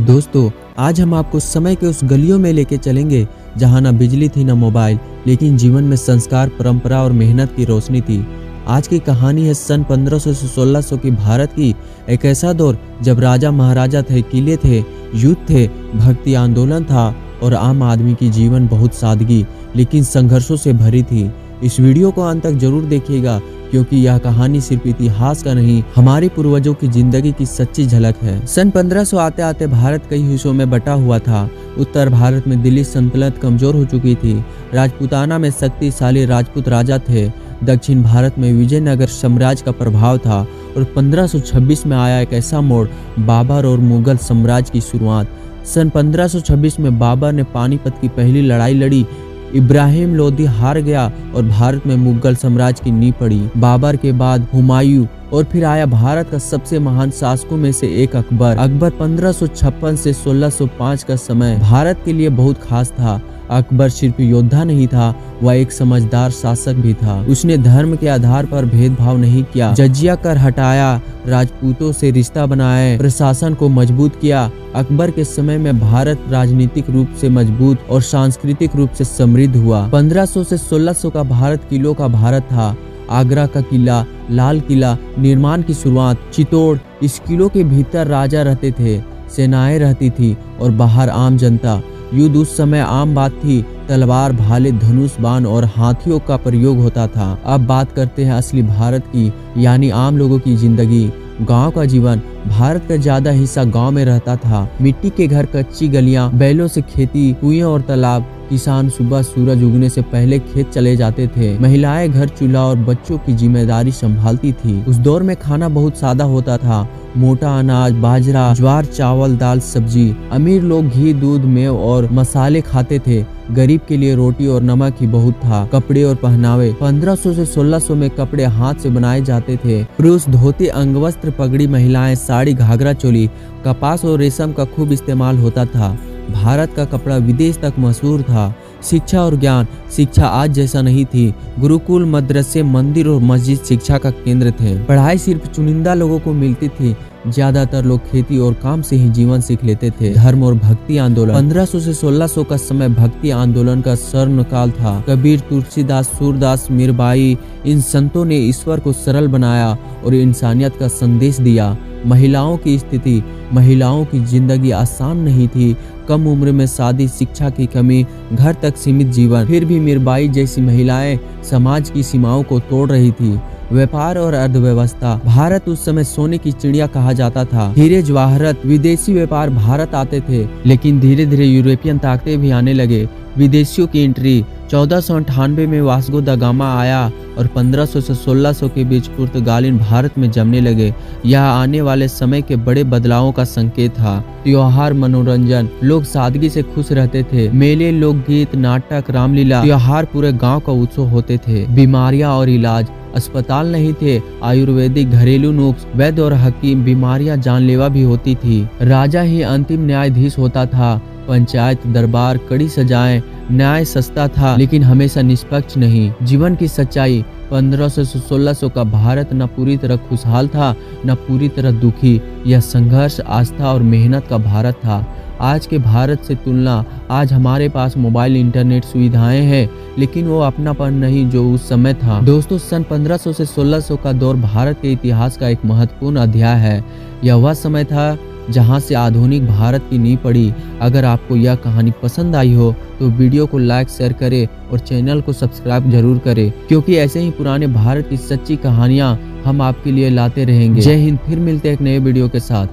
दोस्तों, आज हम आपको समय के उस गलियों में लेके चलेंगे जहां ना बिजली थी ना मोबाइल, लेकिन जीवन में संस्कार, परंपरा और मेहनत की रोशनी थी। आज की कहानी है सन 1500 से 1600 की भारत की। एक ऐसा दौर जब राजा महाराजा थे, किले थे, युद्ध थे, भक्ति आंदोलन था और आम आदमी की जीवन बहुत सादगी लेकिन संघर्षों से भरी थी। इस वीडियो को अंत तक जरूर देखिएगा क्योंकि यह कहानी सिर्फ इतिहास का नहीं, हमारे पूर्वजों की जिंदगी की सच्ची झलक है। सन 1500 आते आते भारत कई हिस्सों में बटा हुआ था। उत्तर भारत में दिल्ली सल्तनत कमजोर हो चुकी थी। राजपूताना में शक्तिशाली राजपूत राजा थे। दक्षिण भारत में विजयनगर साम्राज्य का प्रभाव था और 1526 में आया एक ऐसा मोड़, बाबर और मुगल साम्राज्य की शुरुआत। सन 1526 में बाबर ने पानीपत की पहली लड़ाई लड़ी। इब्राहिम लोदी हार गया और भारत में मुगल साम्राज्य की नींव पड़ी। बाबर के बाद हुमायूं और फिर आया भारत का सबसे महान शासकों में से एक अकबर। अकबर 1556 से 1605 का समय भारत के लिए बहुत खास था। अकबर सिर्फ योद्धा नहीं था, वह एक समझदार शासक भी था। उसने धर्म के आधार पर भेदभाव नहीं किया, जजिया कर हटाया, राजपूतों से रिश्ता बनाए, प्रशासन को मजबूत किया। अकबर के समय में भारत राजनीतिक रूप से मजबूत और सांस्कृतिक रूप से समृद्ध हुआ। 1500 से 1600 का भारत किलों का भारत था। आगरा का किला, लाल किला निर्माण की शुरुआत, चित्तौड़, इस किलों के भीतर राजा रहते थे, सेनाएं रहती थी और बाहर आम जनता। युद्ध उस समय आम बात थी। तलवार, भाले, धनुष, बाण और हाथियों का प्रयोग होता था। अब बात करते हैं असली भारत की, यानी आम लोगों की जिंदगी, गांव का जीवन। भारत का ज्यादा हिस्सा गांव में रहता था। मिट्टी के घर, कच्ची गलियां, बैलों से खेती, कुएं और तालाब। किसान सुबह सूरज उगने से पहले खेत चले जाते थे। महिलाएं घर, चूल्हा और बच्चों की जिम्मेदारी संभालती थी। उस दौर में खाना बहुत सादा होता था। मोटा अनाज, बाजरा, ज्वार, चावल, दाल, सब्जी। अमीर लोग घी, दूध, मेव और मसाले खाते थे। गरीब के लिए रोटी और नमक ही बहुत था। कपड़े और पहनावे, 1500 से 1600 में कपड़े हाथ से बनाए जाते थे। पुरुष धोती, अंगवस्त्र, पगड़ी, महिलाएं साड़ी, घाघरा, चोली। कपास और रेशम का खूब इस्तेमाल होता था। भारत का कपड़ा विदेश तक मशहूर था। शिक्षा और ज्ञान, शिक्षा आज जैसा नहीं थी। गुरुकुल, मदरसे, मंदिर और मस्जिद शिक्षा का केंद्र थे। पढ़ाई सिर्फ चुनिंदा लोगों को मिलती थी। ज्यादातर लोग खेती और काम से ही जीवन सीख लेते थे। धर्म और भक्ति आंदोलन, 1500 से 1600 का समय भक्ति आंदोलन का स्वर्णकाल था। कबीर, तुलसीदास, सूरदास, मीरबाई, इन संतों ने ईश्वर को सरल बनाया और इंसानियत का संदेश दिया। महिलाओं की स्थिति, महिलाओं की जिंदगी आसान नहीं थी। कम उम्र में शादी, शिक्षा की कमी, घर तक सीमित जीवन। फिर भी मीरबाई जैसी महिलाएं समाज की सीमाओं को तोड़ रही थी। व्यापार और अर्थव्यवस्था, भारत उस समय सोने की चिड़िया कहा जाता था। हीरे जवाहरात, विदेशी व्यापार भारत आते थे, लेकिन धीरे धीरे यूरोपियन ताकतें भी आने लगे। विदेशियों की एंट्री, 1498 में वास्को द गामा आया और 1500 से 1600 के बीच पुर्तगालिन भारत में जमने लगे। यह आने वाले समय के बड़े बदलावों का संकेत था। त्योहार, मनोरंजन, लोग सादगी से खुश रहते थे। मेले, लोकगीत, नाटक, रामलीला, त्योहार पूरे गांव का उत्सव होते थे। बीमारियां और इलाज, अस्पताल नहीं थे। आयुर्वेदिक, घरेलू नुस्खे, वैद्य और हकीम। बीमारियां जानलेवा भी होती थी। राजा ही अंतिम न्यायाधीश होता था। पंचायत, दरबार, कड़ी सजाएं। न्याय सस्ता था लेकिन हमेशा निष्पक्ष नहीं। जीवन की सच्चाई, 1500 से 1600 का भारत न पूरी तरह खुशहाल था न पूरी तरह दुखी। यह संघर्ष, आस्था और मेहनत का भारत था। आज के भारत से तुलना, आज हमारे पास मोबाइल, इंटरनेट सुविधाएं हैं, लेकिन वो अपनापन नहीं जो उस समय था। दोस्तों, सन 1500 से 1600 का दौर भारत के इतिहास का एक महत्वपूर्ण अध्याय है। यह वह समय था जहां से आधुनिक भारत की नींव पड़ी। अगर आपको यह कहानी पसंद आई हो तो वीडियो को लाइक, शेयर करें और चैनल को सब्सक्राइब जरूर करें, क्योंकि ऐसे ही पुराने भारत की सच्ची कहानियां हम आपके लिए लाते रहेंगे। जय हिंद। फिर मिलते हैं एक नए वीडियो के साथ।